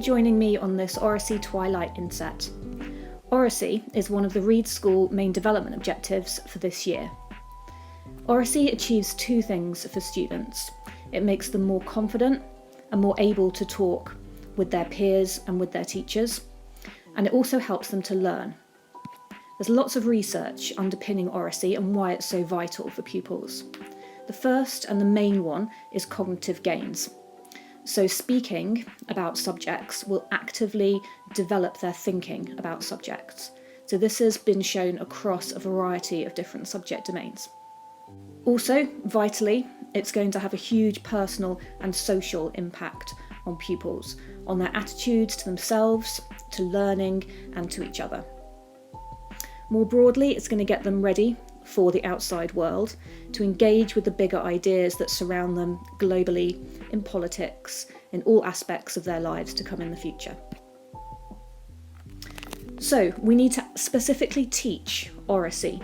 joining me on this Oracy Twilight Inset. Oracy is one of the Reed School main development objectives for this year. Oracy achieves two things for students. It makes them more confident and more able to talk with their peers and with their teachers, and it also helps them to learn. There's lots of research underpinning Oracy and why it's so vital for pupils. The first and the main one is cognitive gains. So speaking about subjects will actively develop their thinking about subjects. So this has been shown across a variety of different subject domains. Also, vitally, it's going to have a huge personal and social impact on pupils, on their attitudes to themselves, to learning, and to each other. More broadly, it's going to get them ready for the outside world, to engage with the bigger ideas that surround them globally, in politics, in all aspects of their lives to come in the future. So we need to specifically teach Oracy,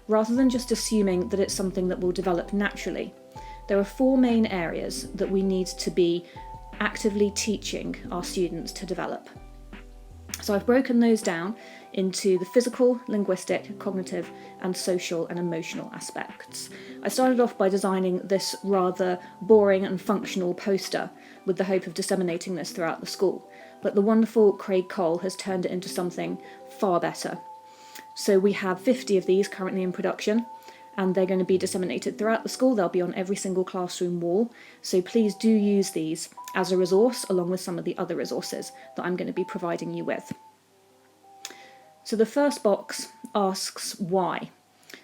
rather than just assuming that it's something that will develop naturally. There are four main areas that we need to be actively teaching our students to develop. So I've broken those down into the physical, linguistic, cognitive, and social and emotional aspects. I started off by designing this rather boring and functional poster with the hope of disseminating this throughout the school, but the wonderful Craig Cole has turned it into something far better. So we have 50 of these currently in production, and they're going to be disseminated throughout the school. They'll be on every single classroom wall, so please do use these as a resource along with some of the other resources that I'm going to be providing you with. So the first box asks why.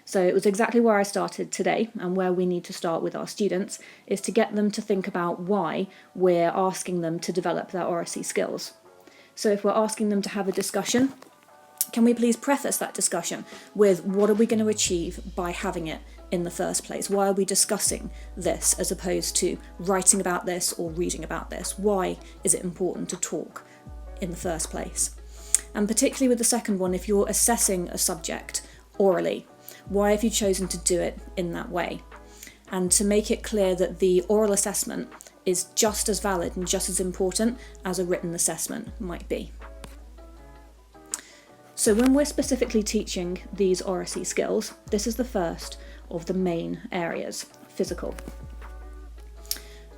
So it was exactly where I started today, and where we need to start with our students is to get them to think about why we're asking them to develop their Oracy skills. So if we're asking them to have a discussion, can we please preface that discussion with what are we going to achieve by having it in the first place? Why are we discussing this as opposed to writing about this or reading about this? Why is it important to talk in the first place? And particularly with the second one, if you're assessing a subject orally, why have you chosen to do it in that way? And to make it clear that the oral assessment is just as valid and just as important as a written assessment might be. So when we're specifically teaching these Oracy skills, this is the first of the main areas, physical.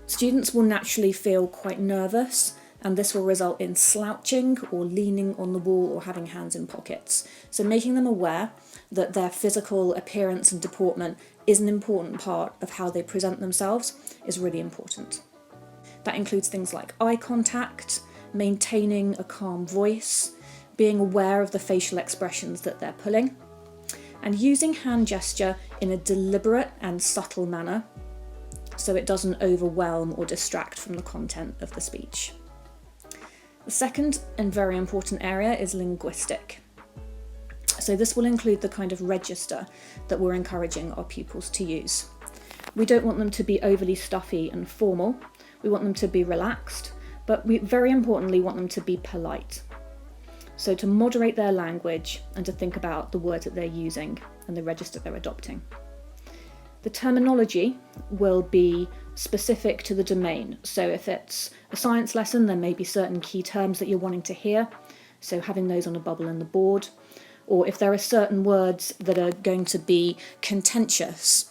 Students will naturally feel quite nervous, and this will result in slouching or leaning on the wall or having hands in pockets. So making them aware that their physical appearance and deportment is an important part of how they present themselves is really important. That includes things like eye contact, maintaining a calm voice, being aware of the facial expressions that they're pulling, and using hand gesture in a deliberate and subtle manner so it doesn't overwhelm or distract from the content of the speech. The second and very important area is linguistic. So this will include the kind of register that we're encouraging our pupils to use. We don't want them to be overly stuffy and formal. We want them to be relaxed, but we very importantly want them to be polite. So to moderate their language and to think about the words that they're using and the register they're adopting. The terminology will be specific to the domain. So if it's a science lesson, there may be certain key terms that you're wanting to hear, so having those on a bubble in the board. Or if there are certain words that are going to be contentious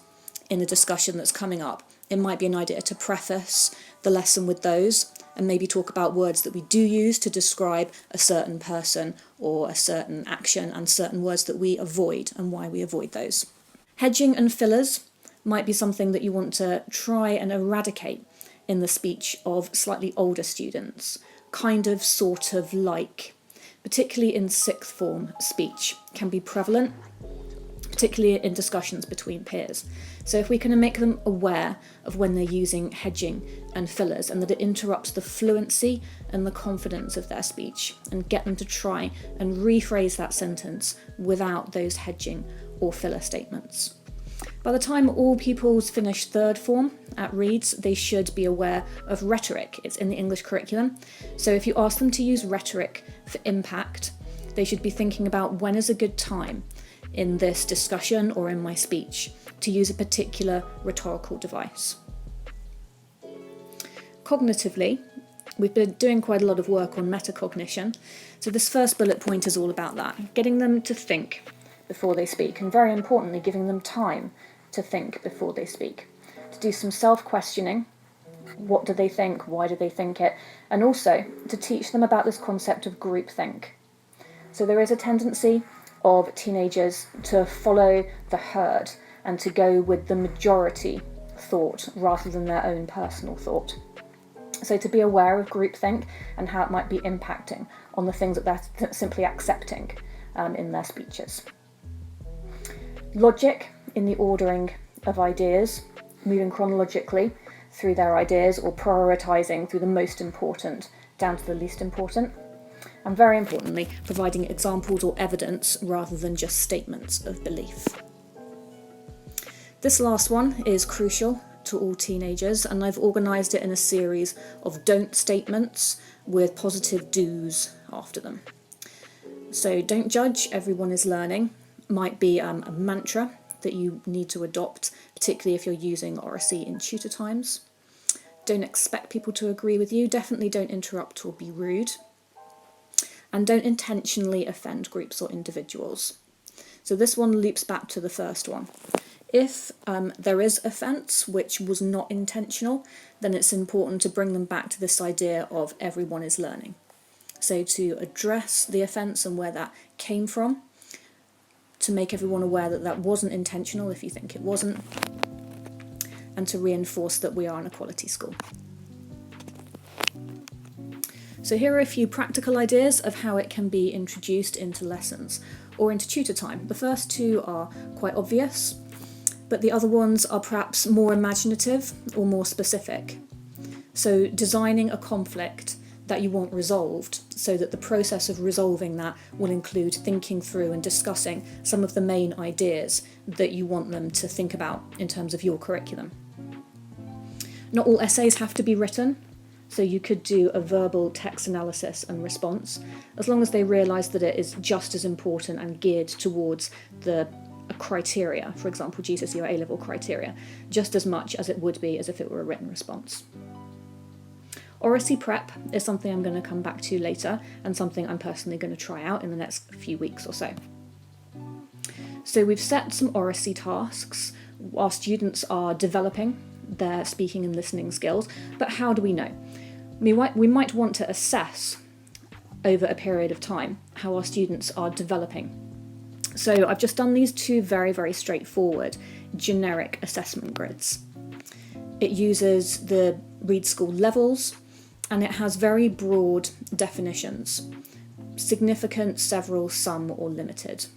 in a discussion that's coming up, it might be an idea to preface the lesson with those and maybe talk about words that we do use to describe a certain person or a certain action, and certain words that we avoid and why we avoid those. Hedging and fillers might be something that you want to try and eradicate in the speech of slightly older students, kind of, sort of, like, particularly in sixth form speech, can be prevalent, particularly in discussions between peers. So if we can make them aware of when they're using hedging and fillers and that it interrupts the fluency and the confidence of their speech, and get them to try and rephrase that sentence without those hedging or filler statements. By the time all pupils finish third form at Reeds, they should be aware of rhetoric. It's in the English curriculum. So if you ask them to use rhetoric for impact, they should be thinking about when is a good time in this discussion or in my speech to use a particular rhetorical device. Cognitively, We've been doing quite a lot of work on metacognition. So this first bullet point is all about that, getting them to think before they speak, and very importantly, giving them time to think before they speak, to do some self-questioning. What do they think? Why do they think it? And also to teach them about this concept of groupthink. So there is a tendency of teenagers to follow the herd and to go with the majority thought rather than their own personal thought. So to be aware of groupthink and how it might be impacting on the things that they're simply accepting in their speeches. Logic in the ordering of ideas, moving chronologically through their ideas or prioritising through the most important down to the least important. And very importantly, providing examples or evidence rather than just statements of belief. This last one is crucial to all teenagers, and I've organised it in a series of don't statements with positive do's after them. So don't judge, everyone is learning might be a mantra that you need to adopt, particularly if you're using Oracy in tutor times. Don't expect people to agree with you, definitely don't interrupt or be rude. And don't intentionally offend groups or individuals. So this one loops back to the first one. If there is offence which was not intentional, then it's important to bring them back to this idea of everyone is learning. So to address the offence and where that came from, to make everyone aware that that wasn't intentional if you think it wasn't, and to reinforce that we are an equality school. So here are a few practical ideas of how it can be introduced into lessons or into tutor time. The first two are quite obvious, but the other ones are perhaps more imaginative or more specific. So designing a conflict that you want resolved, so that the process of resolving that will include thinking through and discussing some of the main ideas that you want them to think about in terms of your curriculum. Not all essays have to be written, so you could do a verbal text analysis and response, as long as they realise that it is just as important and geared towards a criteria, for example GCSE or A-level criteria, just as much as it would be as if it were a written response. Oracy prep is something I'm going to come back to later, and something I'm personally going to try out in the next few weeks or so. So we've set some Oracy tasks. Our students are developing their speaking and listening skills, but how do we know? We might want to assess over a period of time how our students are developing. So I've just done these two very, very straightforward generic assessment grids. It uses the Read School levels, and it has very broad definitions: significant, several, some, or limited.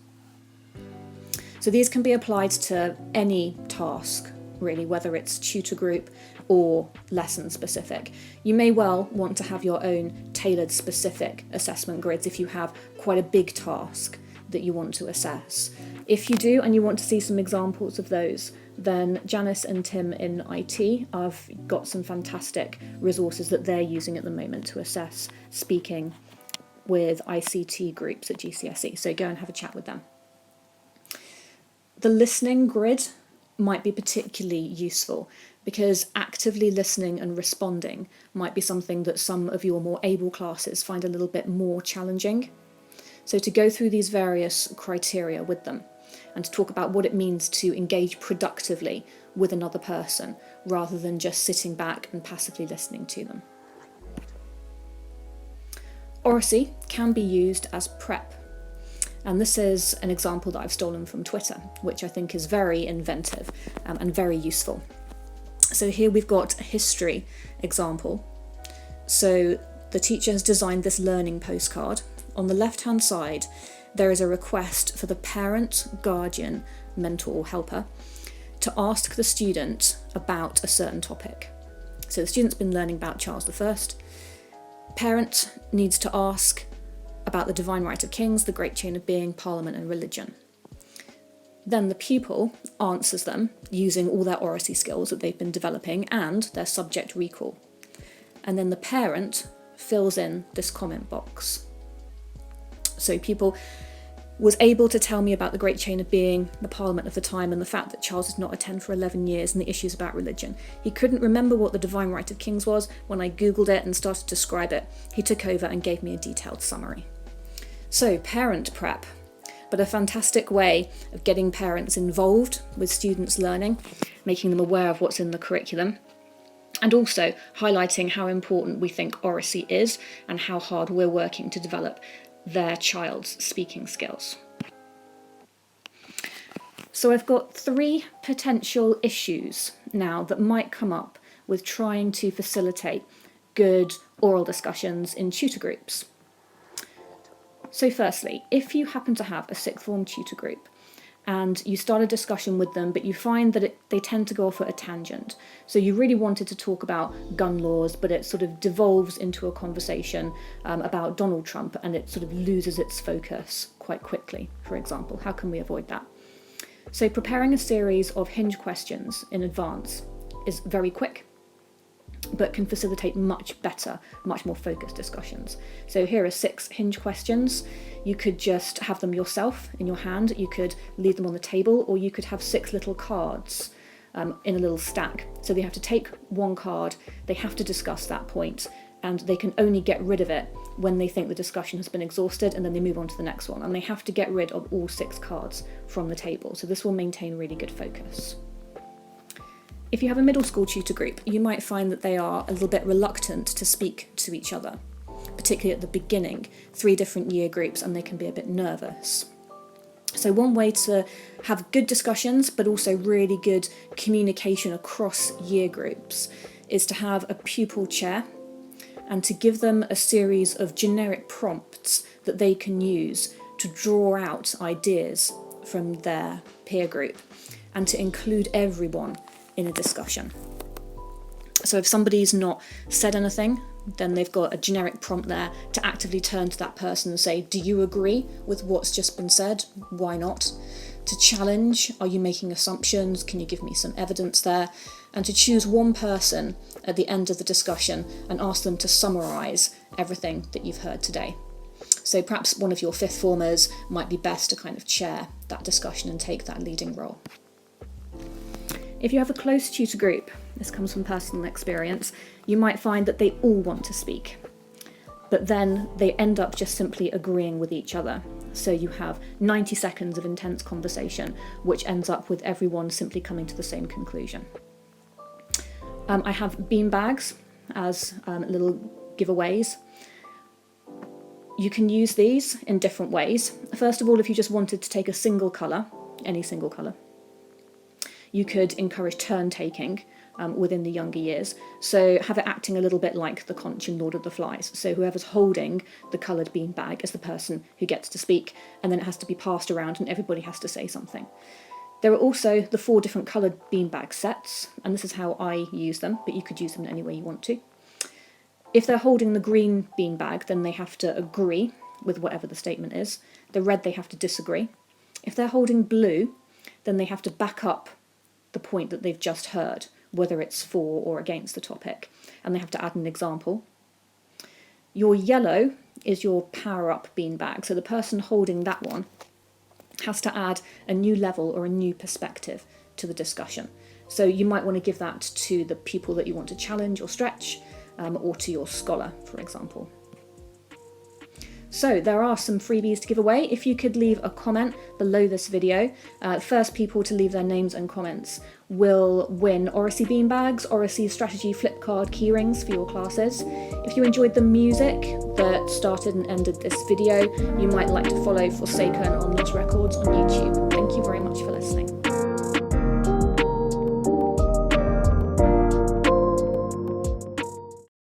So these can be applied to any task, really, whether it's tutor group or lesson specific. You may well want to have your own tailored specific assessment grids if you have quite a big task that you want to assess. If you do and you want to see some examples of those, then Janice and Tim in IT have got some fantastic resources that they're using at the moment to assess speaking with ICT groups at GCSE, so go and have a chat with them. The listening grid might be particularly useful because actively listening and responding might be something that some of your more able classes find a little bit more challenging. So to go through these various criteria with them and to talk about what it means to engage productively with another person rather than just sitting back and passively listening to them. Oracy can be used as prep. And this is an example that I've stolen from Twitter, which I think is very inventive and very useful. So here we've got a history example. So the teacher has designed this learning postcard. On the left-hand side, there is a request for the parent, guardian, mentor or helper to ask the student about a certain topic. So the student's been learning about Charles I. Parent needs to ask about the divine right of kings, the great chain of being, parliament and religion. Then the pupil answers them using all their oracy skills that they've been developing and their subject recall. And then the parent fills in this comment box. So pupil was able to tell me about the Great Chain of Being, the Parliament of the time, and the fact that Charles did not attend for 11 years and the issues about religion. He couldn't remember what the Divine Right of Kings was. When I googled it and started to describe it, he took over and gave me a detailed summary. So, parent prep, but a fantastic way of getting parents involved with students' learning, making them aware of what's in the curriculum, and also highlighting how important we think oracy is and how hard we're working to develop their child's speaking skills. So I've got 3 potential issues now that might come up with trying to facilitate good oral discussions in tutor groups. So firstly, if you happen to have a sixth form tutor group and you start a discussion with them, but you find that they tend to go off at a tangent. So you really wanted to talk about gun laws, but it sort of devolves into a conversation about Donald Trump, and it sort of loses its focus quite quickly, for example. How can we avoid that? So preparing a series of hinge questions in advance is very quick, but can facilitate much better, much more focused discussions. So here are 6 hinge questions. You could just have them yourself in your hand, you could leave them on the table, or you could have 6 little cards in a little stack. So they have to take one card, they have to discuss that point, and they can only get rid of it when they think the discussion has been exhausted, and then they move on to the next one. And they have to get rid of all 6 cards from the table. So this will maintain really good focus. If you have a middle school tutor group, you might find that they are a little bit reluctant to speak to each other, particularly at the beginning, 3 different year groups, and they can be a bit nervous. So one way to have good discussions, but also really good communication across year groups, is to have a pupil chair and to give them a series of generic prompts that they can use to draw out ideas from their peer group and to include everyone in a discussion. So if somebody's not said anything, then they've got a generic prompt there to actively turn to that person and say, do you agree with what's just been said? Why not? To challenge, are you making assumptions? Can you give me some evidence there? And to choose one person at the end of the discussion and ask them to summarise everything that you've heard today. So perhaps one of your 5th formers might be best to kind of chair that discussion and take that leading role. If you have a close tutor group, this comes from personal experience, you might find that they all want to speak, but then they end up just simply agreeing with each other. So you have 90 seconds of intense conversation, which ends up with everyone simply coming to the same conclusion. I have bean bags as little giveaways. You can use these in different ways. First of all, if you just wanted to take a single colour, any single colour, you could encourage turn taking within the younger years. So have it acting a little bit like the conch in Lord of the Flies. So whoever's holding the coloured beanbag is the person who gets to speak, and then it has to be passed around and everybody has to say something. There are also the 4 different coloured beanbag sets, and this is how I use them, but you could use them in any way you want to. If they're holding the green beanbag, then they have to agree with whatever the statement is. The red, they have to disagree. If they're holding blue, then they have to back up the point that they've just heard, whether it's for or against the topic, and they have to add an example. Your yellow is your power-up beanbag, so the person holding that one has to add a new level or a new perspective to the discussion. So you might want to give that to the pupil that you want to challenge or stretch, or to your scholar, for example. So there are some freebies to give away. If you could leave a comment below this video, first people to leave their names and comments will win Oracy beanbags, Oracy strategy flip card keyrings for your classes. If you enjoyed the music that started and ended this video, you might like to follow Forsaken on Lost Records on YouTube. Thank you very much for listening.